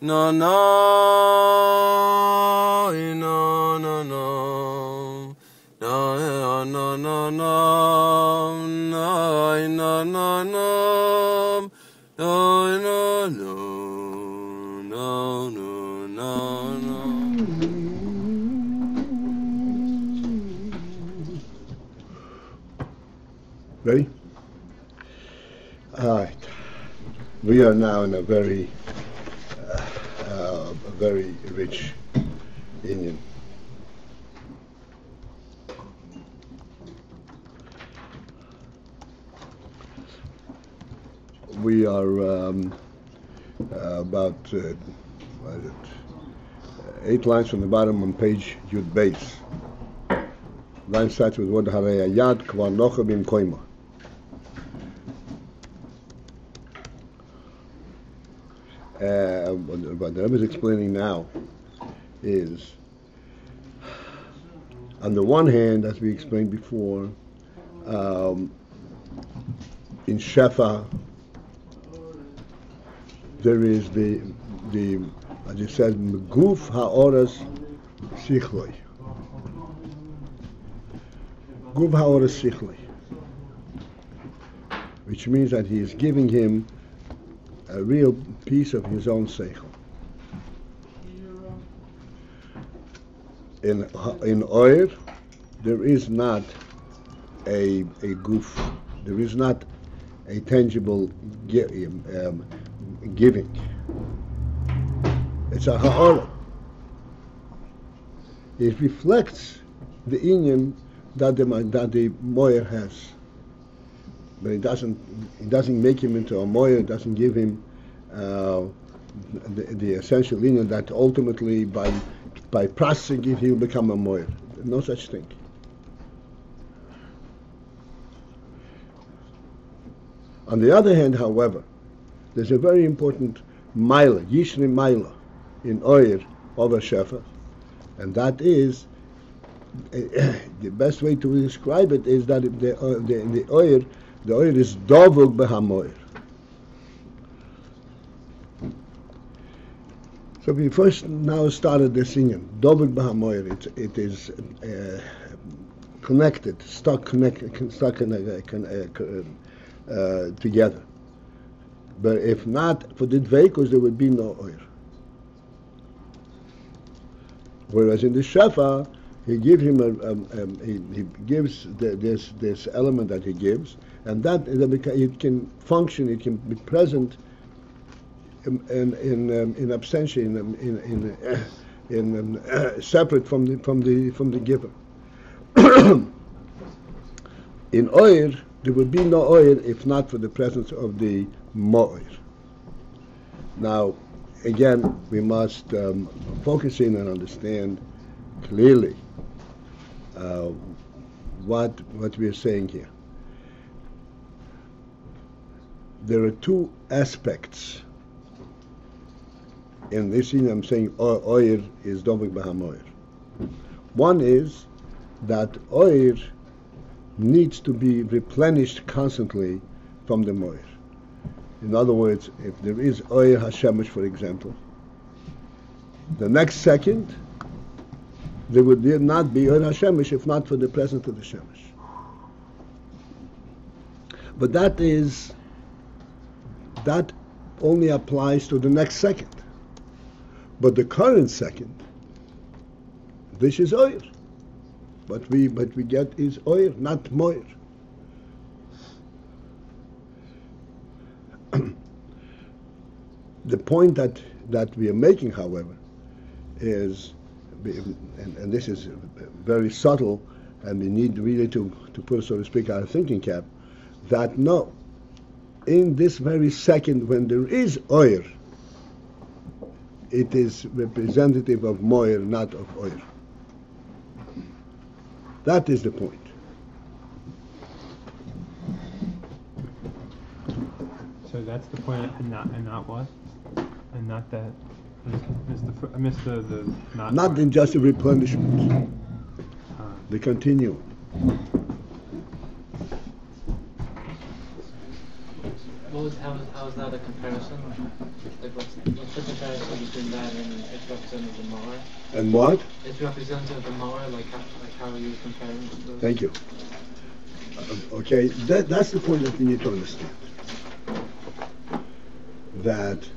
no, no, no, no, no, no, no, no, no, no, no, no, no, no, no, no, no. Ready? All right. We are now in a very rich Indian. We are about 8 lines from the bottom on page Yud Beis. Line starts with word Harei Yad Kvar Nocha Bim Koima. What the Rebbe is explaining now is, on the one hand, as we explained before, in Shefa, there is the as it says, Meguf Ha'oras Sichloi. Guf Ha'oras Sichloi. Which means that he is giving him a real piece of his own seichel. In Oyer, there is not a goof, there is not a tangible giving. It's a ha'ara. It reflects the inyan that the moyer has. But it doesn't make him into a moyer, it doesn't give him the essential inyan that ultimately by processing it he'll become a moyer. No such thing. On the other hand, however, there's a very important maila, yishri maila, in Oyer over Shefa, and that is the best way to describe it is that the Oyer is dovug behamoyer. So we first now started the singing dovug behamoyer. It is connected, stuck together. But if not for the dveikus, there would be no Oyer. Whereas in the Shefa, he gives him he gives this element that he gives, and that it can function, it can be present in absentia, in separate from the giver. In Oyer, there would be no Oyer if not for the presence of the Mo'er. Now, again, we must focus in and understand clearly what we are saying here. There are two aspects in this thing. I'm saying Oyer is Dovik Bahamoyer. One is that Oyer needs to be replenished constantly from the Moyer. In other words, if there is Oyer Hashemish, for example, the next second there would not be Oyer Hashemish if not for the presence of the Shemesh. But that only applies to the next second. But the current second, this is Oyer. What we get is Oyer, not Moyer. The point that we are making, however, is, and this is very subtle, and we need really to put, so to speak, our thinking cap, that no, in this very second when there is Oyer, it is representative of Moyer, not of Oyer. That is the point. So that's the point, and not what? And not that. I missed the not. Not part. in just a replenishment. The continuum. How is that a comparison? Like you took the comparison between that and it's representative of the Mara? And what? It's representative of the Mara, like how you comparing those? Thank you. Okay, that's the point that we need to understand. That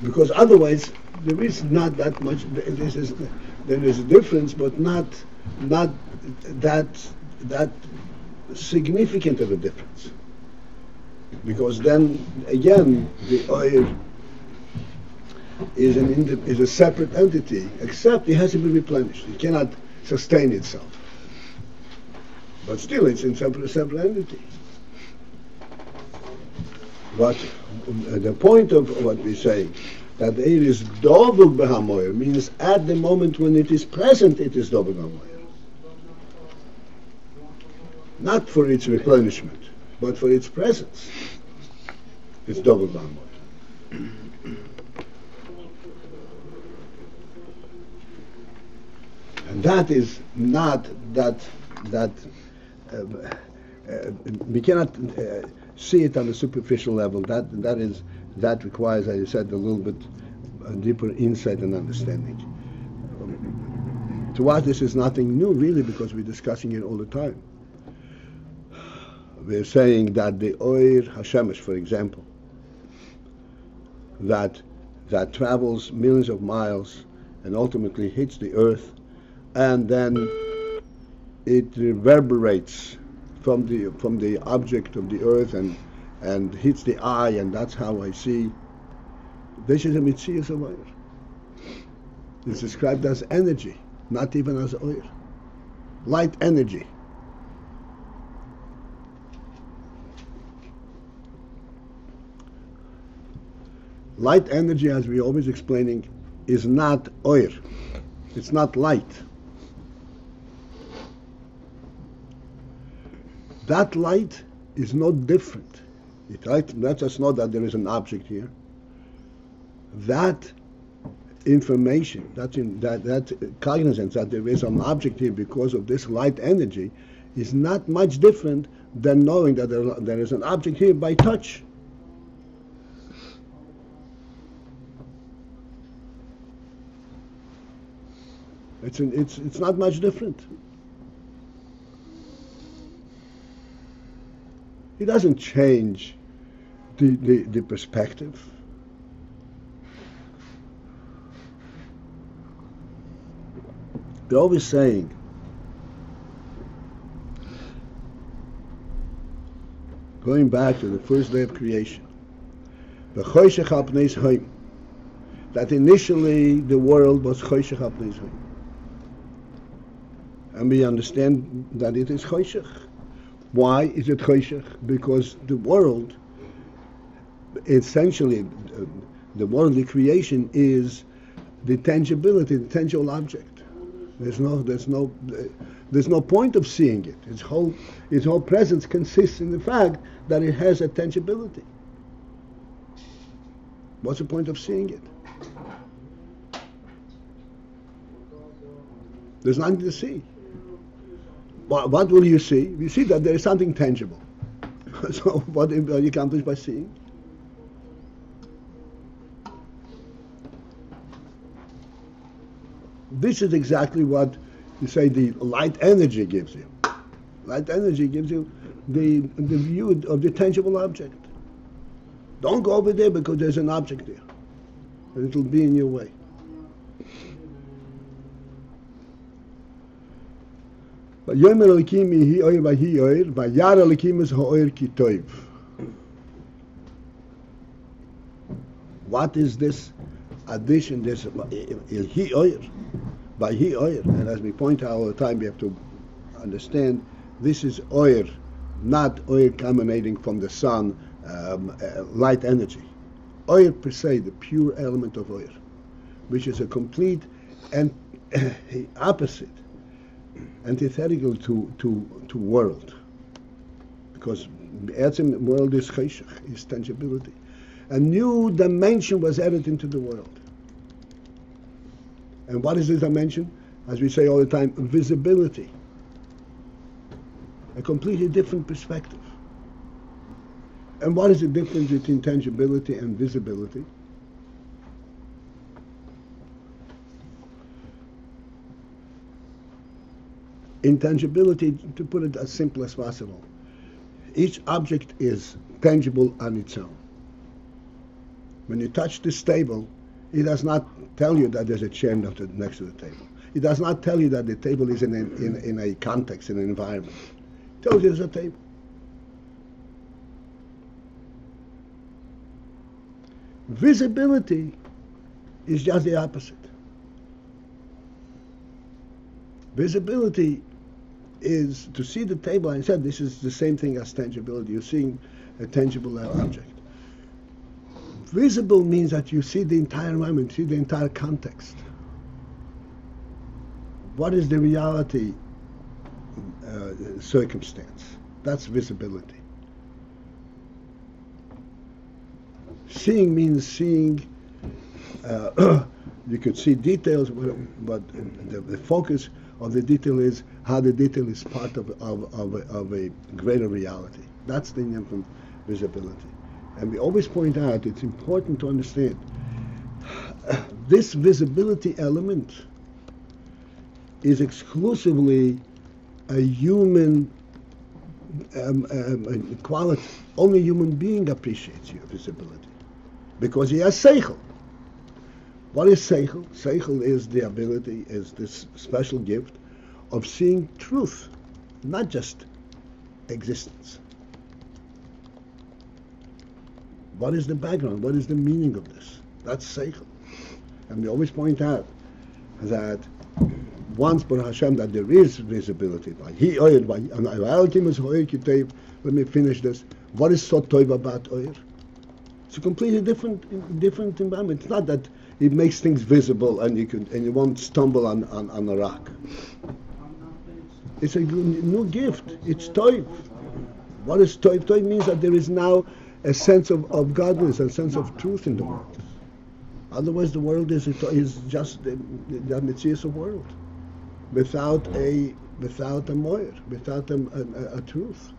because otherwise there is not that much. There is a difference, but not that significant of a difference. Because then again, the oil is a separate entity, except it has to be replenished. It cannot sustain itself. But still, it's in separate entity. But the point of what we say, that air is dovuk b'hamoyer, means at the moment when it is present, it is dovuk b'hamoyer. Not for its replenishment, but for its presence. It's dovuk b'hamoyer. And that is not that we cannot see it on a superficial level. That requires, as I said, a little bit deeper insight and understanding. To us, this is nothing new, really, because we're discussing it all the time. We're saying that the Oir Hashemesh, for example, that travels millions of miles and ultimately hits the earth, and then it reverberates from the object of the earth and hits the eye, and that's how I see. This is a mitzias of oil. It's described as energy, not even as oil. Light energy. Light energy, as we're always explaining, is not oil. It's not light. That light is no different. It lets us know that there is an object here. That information, that cognizance that there is an object here because of this light energy is not much different than knowing that there is an object here by touch. It's not much different. It doesn't change the perspective. They're always saying, going back to the first day of creation, that initially the world was choshech al pnei zayim. And we understand that it is choshech. Why is it choshech? Because the world, essentially, the worldly creation is the tangibility, the tangible object. There's no point of seeing it. Its whole presence consists in the fact that it has a tangibility. What's the point of seeing it? There's nothing to see. What will you see? You see that there is something tangible. So what are you accomplished by seeing? This is exactly what you say the light energy gives you. Light energy gives you the view of the tangible object. Don't go over there because there's an object there. And it'll be in your way. What is this addition, this he oyer, by he oyer? And as we point out all the time, we have to understand this is oyer, not oyer emanating from the sun, light energy. Oyer per se, the pure element of oyer, which is a complete and opposite, antithetical to world, because the world is cheshach, is tangibility. A new dimension was added into the world. And what is this dimension? As we say all the time, visibility. A completely different perspective. And what is the difference between tangibility and visibility? Intangibility, to put it as simple as possible, each object is tangible on its own. When you touch this table, it does not tell you that there's a chair next to the table. It does not tell you that the table is in a context, in an environment. It tells you there's a table. Visibility is just the opposite. Visibility is to see the table. I said this is the same thing as tangibility. You're seeing a tangible object. Visible means that you see the entire environment, see the entire context. What is the reality circumstance? That's visibility. Seeing means seeing, you could see details, but the focus of the detail is how the detail is part of a greater reality. That's the inyan from visibility. And we always point out it's important to understand this visibility element is exclusively a human quality. Only a human being appreciates your visibility because he has seichel. What is seichel? Seichel is the ability, is this special gift of seeing truth, not just existence. What is the background? What is the meaning of this? That's seichel. And we always point out that once, Baruch Hashem, that there is visibility. Let me finish this. What is so toiv about oir? It's a completely different environment. It's not that it makes things visible and you won't stumble on a rock. It's a new gift. It's toiv. What is toiv? Toiv means that there is now a sense of godliness, a sense of truth in the world. Otherwise, the world is just the mitzias of world, without a moyer, without a truth.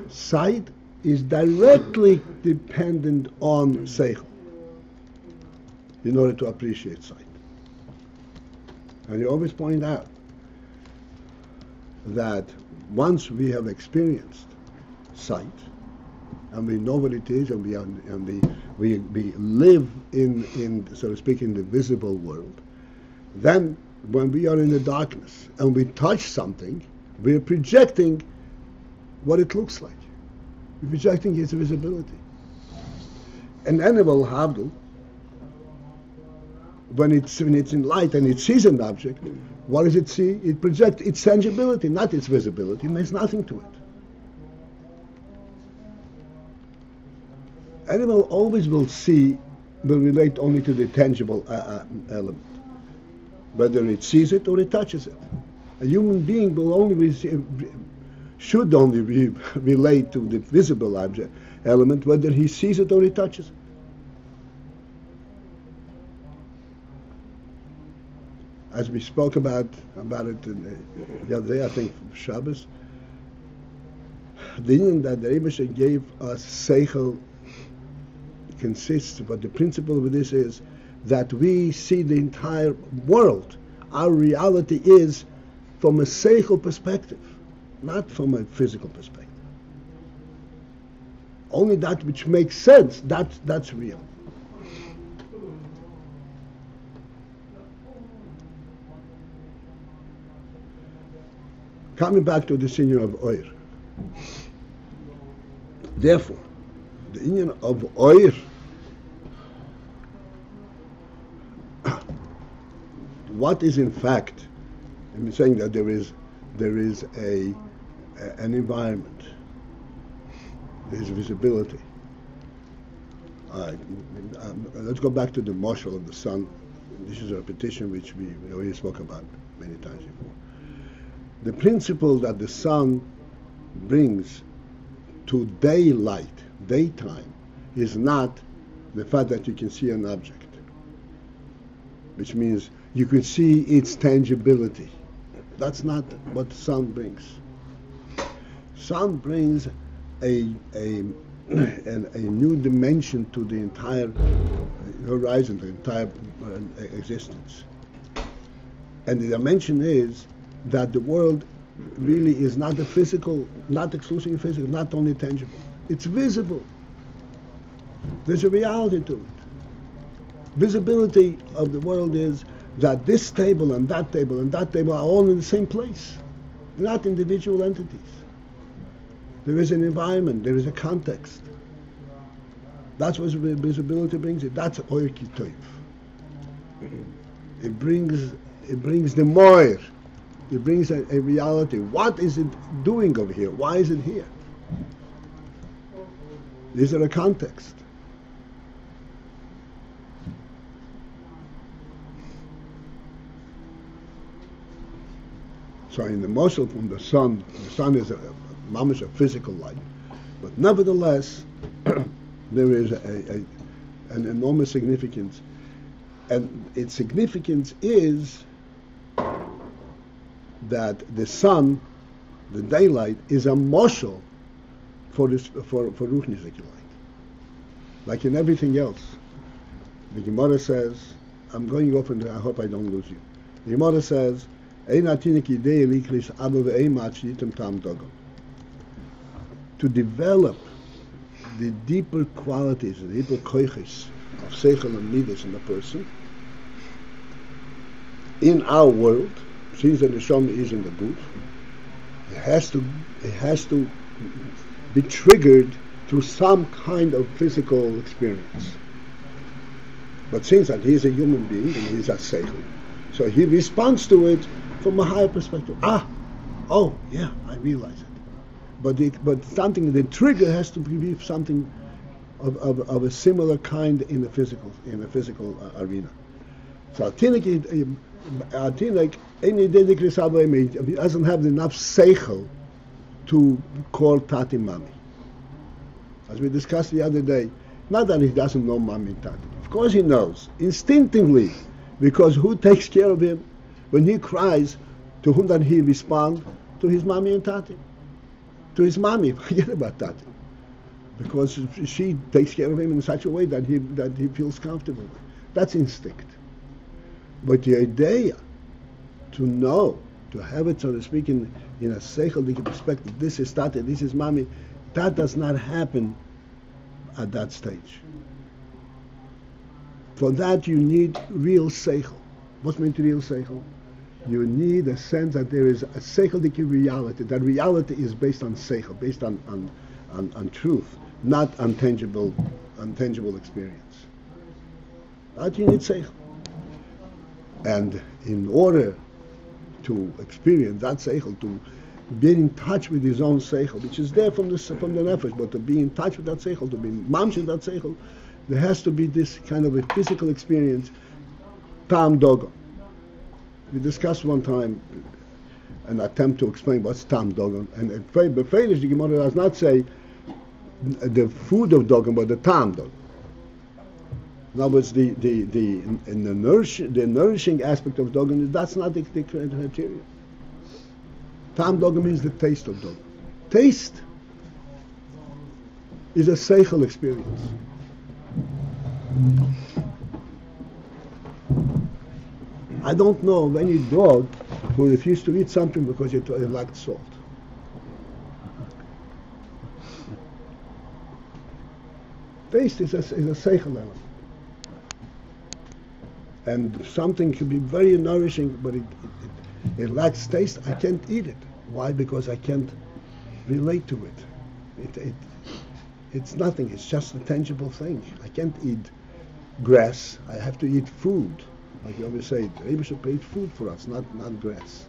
Sight is directly dependent on seichel in order to appreciate sight. And you always point out that once we have experienced sight, and we know what it is, and we live in so to speak in the visible world, then when we are in the darkness and we touch something, we are projecting what it looks like. We're projecting its visibility. An animal, havdil, when it's in light and it sees an object, what does it see? It projects its tangibility, not its visibility. It means nothing to it. Animal always will relate only to the tangible element, whether it sees it or it touches it. A human being will should only relate to the visible object element, whether he sees it or he touches it. As we spoke about it the other day, I think Shabbos, the union that the Rebbe gave us seichel consists, but the principle of this is that we see the entire world. Our reality is from a seichel perspective, not from a physical perspective. Only that which makes sense, that's real. Coming back to the senior of oir. Therefore, the union of oir, what is in fact, I'm saying that there is an environment, there is visibility. Let's go back to the marshal of the sun. This is a repetition which we already spoke about many times before. The principle that the sun brings to daylight, daytime, is not the fact that you can see an object, which means you can see its tangibility. That's not what the sun brings. Sun brings a a new dimension to the entire horizon, the entire existence. And the dimension is that the world really is not a physical, not exclusively physical, not only tangible. It's visible. There's a reality to it. Visibility of the world is that this table and that table and that table are all in the same place, not individual entities. There is an environment, there is a context. That's what visibility brings it. That's Oyer Kitoiv. It brings the moir. It brings a reality. What is it doing over here? Why is it here? Is there a context? So in the moshel from the sun is a mamish, a physical light, but nevertheless there is an enormous significance, and its significance is that the sun, the daylight, is a moshel for Ruchnis light. Like in everything else, the Gemara says, I'm going off and I hope I don't lose you. The Gemara says, to develop the deeper qualities, the deeper koiches of seichel and midas in a person, in our world, since the neshama is in the guf, it has to be triggered through some kind of physical experience. But since that he is a human being and he is a seichel, so he responds to it from a higher perspective. Oh, yeah, I realize it. But something, the trigger has to be something of a similar kind in the physical arena. So Atinik he doesn't have enough seichel to call Tati Mami. As we discussed the other day, not that he doesn't know Mami and Tati. Of course he knows, instinctively, because who takes care of him? When he cries, to whom does he respond? To his Mami and Tati. To his Mami, forget about Tati. Because she takes care of him in such a way that he feels comfortable. That's instinct. But the idea to know, to have it, so to speak, in a seichel perspective, this is Tati, this is Mami, that does not happen at that stage. For that you need real seichel. What's meant real seichel? You need a sense that there is a seichel reality. That reality is based on seichel, based on truth, not untangible experience. That you need seichel. And in order to experience that seichel, to be in touch with his own seichel, which is there from the nefesh, but to be in touch with that seichel, to be mamsheh that seichel, there has to be this kind of a physical experience, tam dogon. We discussed one time an attempt to explain what's tam dogon, and Befeirish the Gemara does not say the food of dogon, but the tam dogon. In other words, the nourishing aspect of dogon, that's not the criteria. Tam dogon means the taste of dogon. Taste is a seichel experience. I don't know of any dog who refused to eat something because it lacked salt. Taste is a seichel element. And something can be very nourishing, but it lacks taste. I can't eat it. Why? Because I can't relate to it. It's nothing. It's just a tangible thing. I can't eat grass. I have to eat food. Like you always say, the Rebbe should eat food for us, not grass.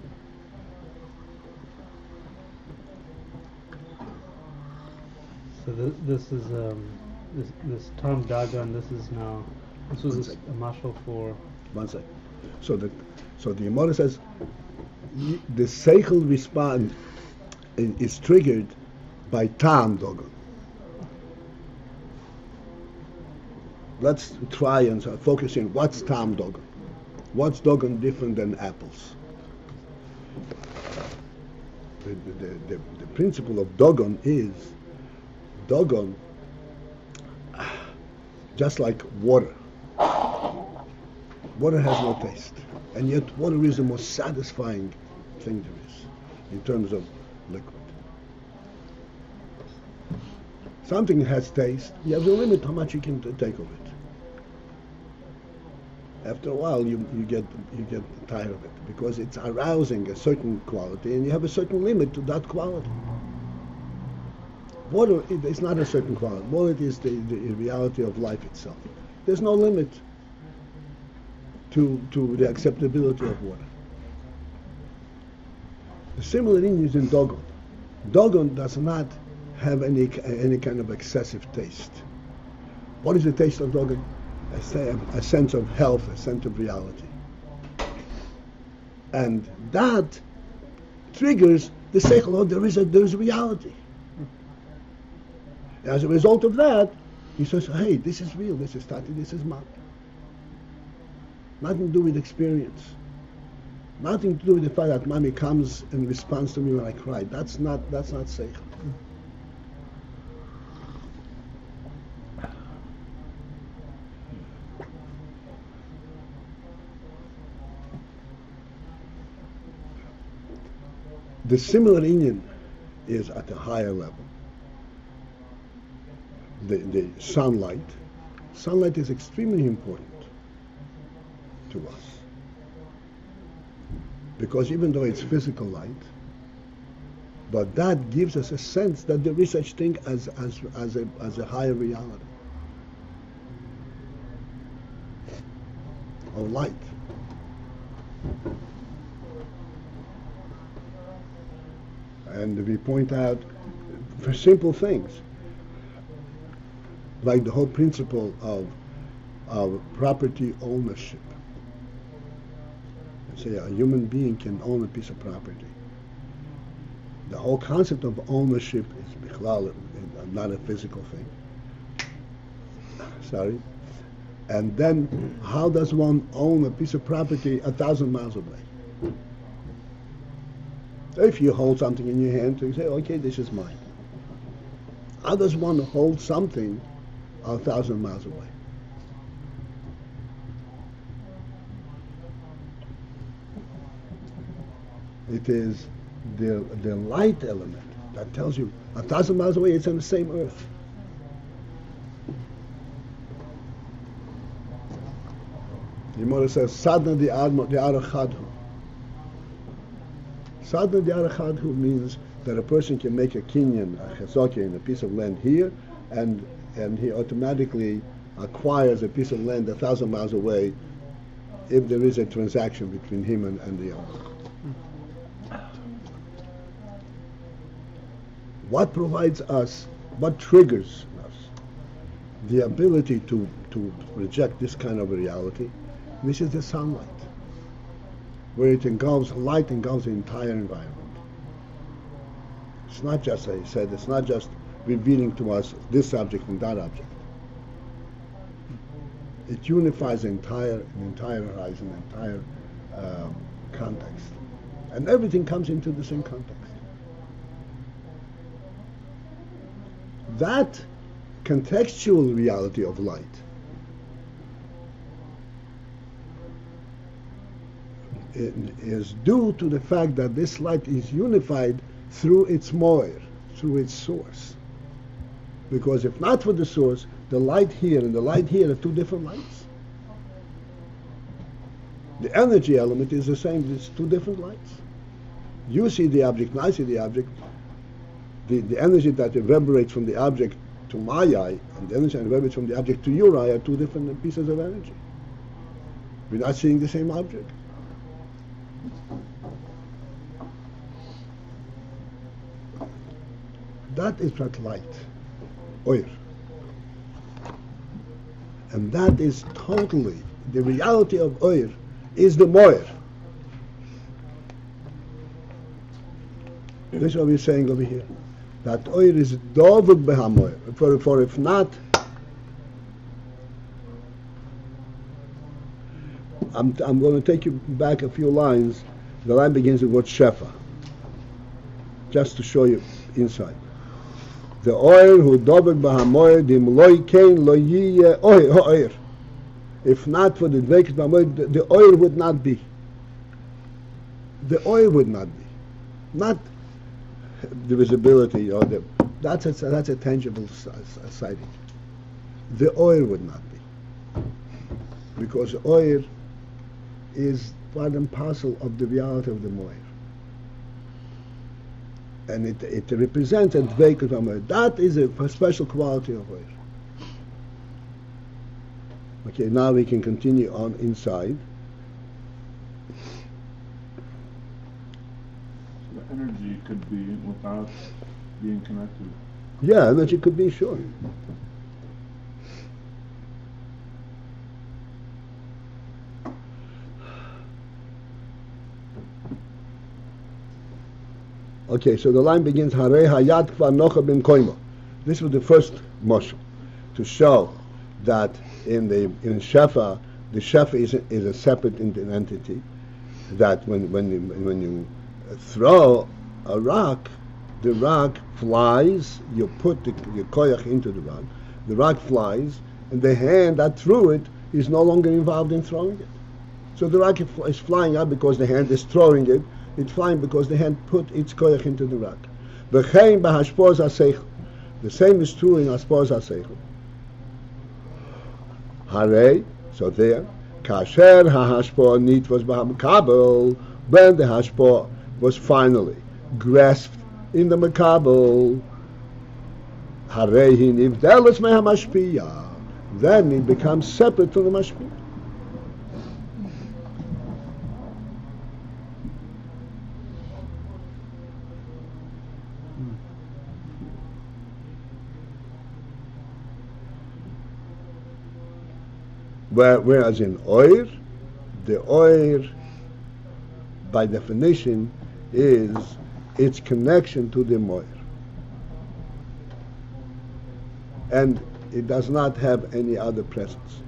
So this is this Tom Dagon. This was a mashal for. One second. So the Gemara says the seichel response is triggered by tam dogon. Let's try and focus in what's tam dogon. What's dogon different than apples? The principle of dogon is just like water. Water has no taste, and yet water is the most satisfying thing there is in terms of liquid. Something has taste, you have a limit how much you can take of it. After a while, you get tired of it because it's arousing a certain quality, and you have a certain limit to that quality. Water is not a certain quality. Water is the reality of life itself. There's no limit to the acceptability of water. The similar thing is in dogon. Dogon does not have any kind of excessive taste. What is the taste of dogon? A sense of health, a sense of reality. And that triggers the seichel, oh, there is reality. As a result of that, he says, hey, this is real, this is tati, this is mat. Nothing to do with experience. Nothing to do with the fact that mommy comes and responds to me when I cry. That's not seichel. The similar inyan is at a higher level. The sunlight. Sunlight is extremely important to us. Because even though it's physical light, but that gives us a sense that there is such thing as a higher reality of light. And we point out for simple things, like the whole principle of property ownership. Say a human being can own a piece of property. The whole concept of ownership is bichlal, not a physical thing. Sorry. And then, how does one own a piece of property 1,000 miles away? If you hold something in your hand, you say, okay, this is mine. How does one hold something 1,000 miles away? It is the light element that tells you 1,000 miles away it's on the same earth. The Gemara says, Sadna di arachadhu. Sadna di arachadhu means that a person can make a kinyan, a chesokya, in a piece of land here, and he automatically acquires a piece of land 1,000 miles away if there is a transaction between him and the owner. What provides us, what triggers us the ability to reject this kind of a reality? This is the sunlight, where it engulfs, light engulfs the entire environment. It's not just, I said, it's not just revealing to us this object and that object. It unifies the entire horizon, the entire context. And everything comes into the same context. That contextual reality of light is due to the fact that this light is unified through its moir, through its source. Because if not for the source, the light here and the light here are two different lights. The energy element is the same, it's two different lights. You see the object and I see the object. The energy that reverberates from the object to my eye and the energy that reverberates from the object to your eye are two different pieces of energy. We're not seeing the same object. That is what light, oir. And that is totally, the reality of oir is the moir. This is what we're saying over here. That oir is dovuk behamoir. For if not, I'm going to take you back a few lines. The line begins with the word shefa, just to show you insight. The oil who dobek b'hamoyer dim loy kein lo yiyeh oil. If not for the dveikus b'hamoyer, the oil would not be. The oil would not be. Not the visibility or the that's a tangible sighting. The oil would not be, because oil is part and parcel of the reality of the moir, and it represents a dveikus b'hamoyer. That is a special quality of oil. Okay, now we can continue on inside. The energy could be without being connected. Yeah, energy could be, sure. Okay, so the line begins, Harei hayad kvar nocha bim koimo. This was the first mashal, to show that in Shefa, the Shefa is a separate entity, that when you throw a rock, the rock flies, you put your koyach into the rock flies, and the hand that threw it is no longer involved in throwing it. So the rock is flying up because the hand is throwing it, it's flying because the hand put its koyach into the rock. B'chein b'hashpos ha'seichel. The same is true in hashpos ha'seichel. Harei, so there, kasher ha'hashpo nitvos b'hamkabel, when the hashpo was finally grasped in the makabel, harei hi nivdeles mehamashpiyah, then it becomes separate from the mashpiyah. Whereas in oil, the oil, by definition, is its connection to the moir, and it does not have any other presence.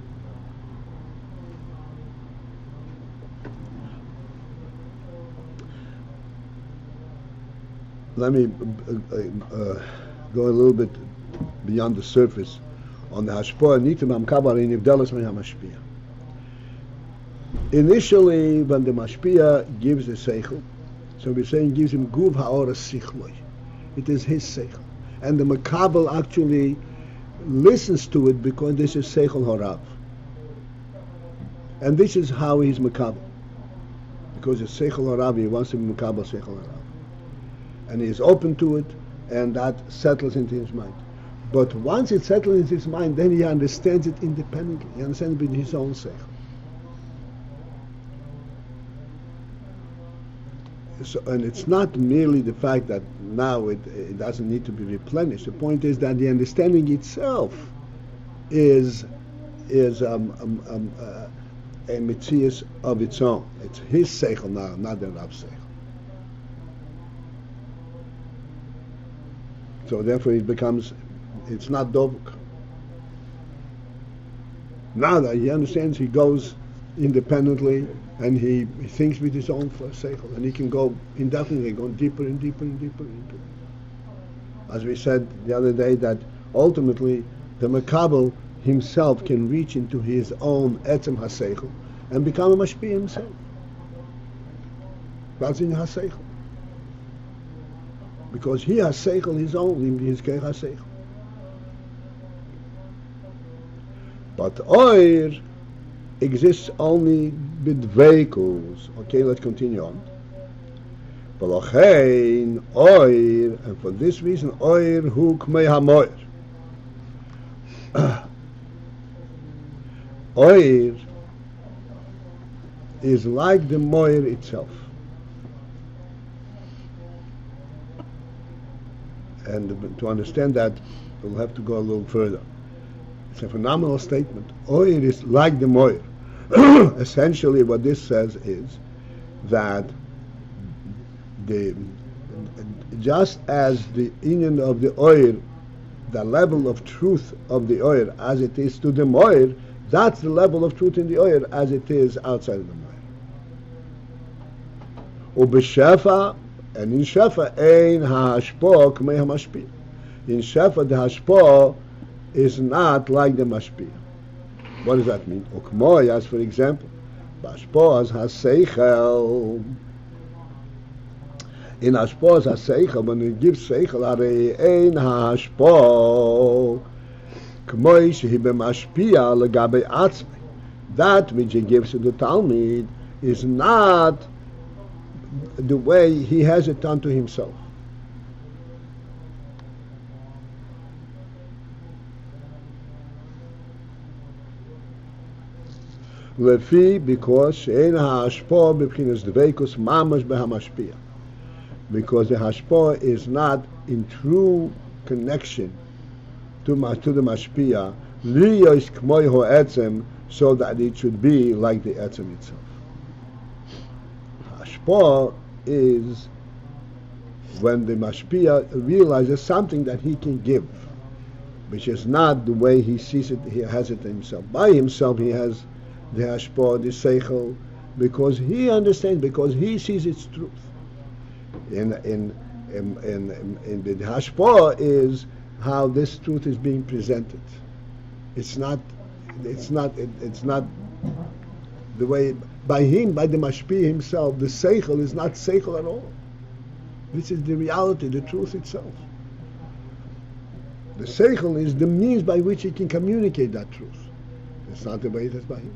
Let me go a little bit beyond the surface on the hashpoah nitim hamkabar in ivdelos mehamashpiyah. Initially, when the mashpiyah gives the seichel, so we're saying gives him guv ha'oras sichloi. It is his seichel, and the makabel actually listens to it because this is seichel horav, and this is how he's makabel, because it's seichel horav. He wants to be makabel seichel horav, and he is open to it, and that settles into his mind. But once it settles in his mind, then he understands it independently. He understands it with his own seichel. So, and it's not merely the fact that now it doesn't need to be replenished. The point is that the understanding itself is a mitzias of its own. It's his seichel now, not the Rab's seichel. So therefore it becomes, it's not dovuk. Now that he understands, he goes independently, and he thinks with his own seichel, and he can go indefinitely, go deeper and deeper and deeper into it. As we said the other day, that ultimately the makabel himself can reach into his own etzem haseichel and become a mashpia himself. That's in haseichel, because he has seichel his own, his keich haseichel. But oir exists only with vehicles. Okay, let's continue on. V'lochein oir, and for this reason, oir hu kmei hamoir. Oir is like the moir itself. And to understand that, we'll have to go a little further. It's a phenomenal statement. Oir is like the moir. Essentially what this says is that just as the inyan of the oir, the level of truth of the oir as it is to the moir, that's the level of truth in the oir as it is outside of the moir. Ubeshefa, and in shefa, ein ha'ashpo k'mei ha'mashpi. In Shefa, the Hashpah is not like the Mashpia. What does that mean? Ukmoy, as for example, Hashpah has Seichel. In Hashpah has Seichel, when it gives Seichel, Arei Ein Hashpah, Kmoy shehi b'mashpia legabe atzmei. That which he gives to the Talmud is not the way he has it unto himself. Lefi, because she'ein ha'ashpah b'bchinas dveikus mamash b'hamashpia. Because the hashpah is not in true connection to the mashpia, liyos k'moy ho'etzem, so that it should be like the etzem itself. Hashpah is when the mashpia realizes something that he can give, which is not the way he sees it, he has it himself. By himself he has the hashpah, the seichel, because he understands, because he sees its truth. In the hashpah is how this truth is being presented. It's not the way, by him, by the mashpia himself, the seichel is not seichel at all. This is the reality, the truth itself. The seichel is the means by which he can communicate that truth. It's not the way it is by him.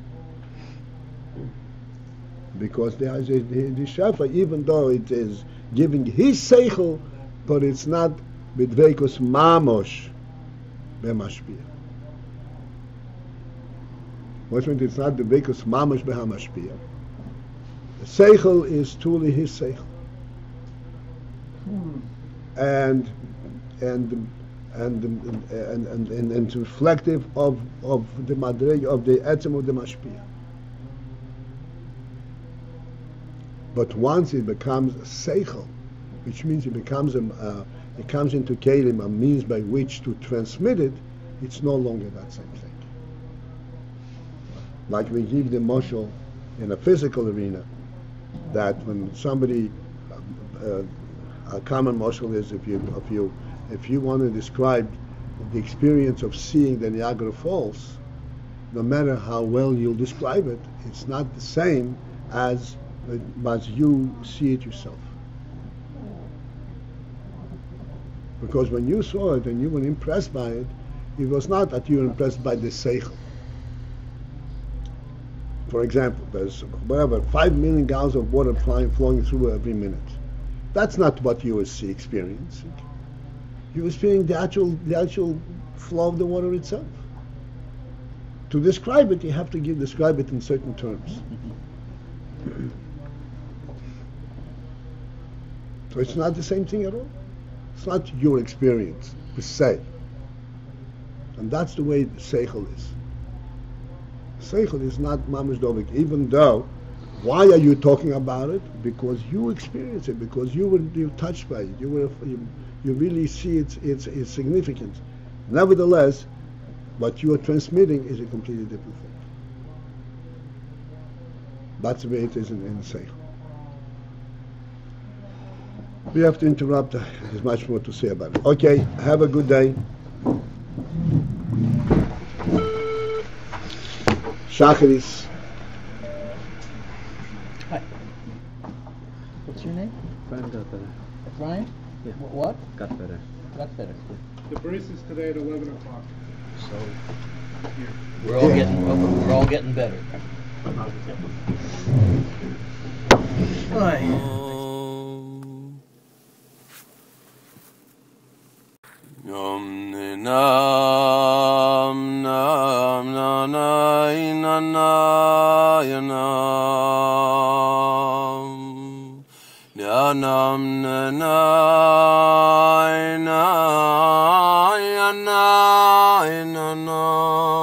Because the shefa, even though it is giving his seichel, but it's not b'dveikus mamosh b'mashpia. What means it's not the dveikus mamosh b'hamashpia. The seichel is truly his seichel, and reflective of the madreg, of the etzem of the mashpia. But once it becomes a seichel, which means it becomes it comes into kelim, a means by which to transmit it, it's no longer that same thing. Like we give the mashal in a physical arena, that when somebody, a common mashal is if you want to describe the experience of seeing the Niagara Falls, no matter how well you'll describe it, it's not the same as you see it yourself. Because when you saw it and you were impressed by it, it was not that you were impressed by the seichel. For example, there's 5 million gallons of water flowing through every minute. That's not what you were experiencing. You were experiencing the actual flow of the water itself. To describe it, you have to describe it in certain terms. So it's not the same thing at all. It's not your experience per se. And that's the way the seichel is. Seichel is not mamash dovik, even though, why are you talking about it? Because you experience it, because you're touched by it, you really see its significance. Nevertheless, what you are transmitting is a completely different thing. That's the way it is in seichel. We have to interrupt. There's much more to say about it. Okay, have a good day. Shacharis. Hi. What's your name? Brian got better. Brian? Yeah. What? Got better. Got better. The Beis is today at 11 o'clock. So we're all getting better. Hi. Yom nam nam na na na na yanam yanam na na na na na na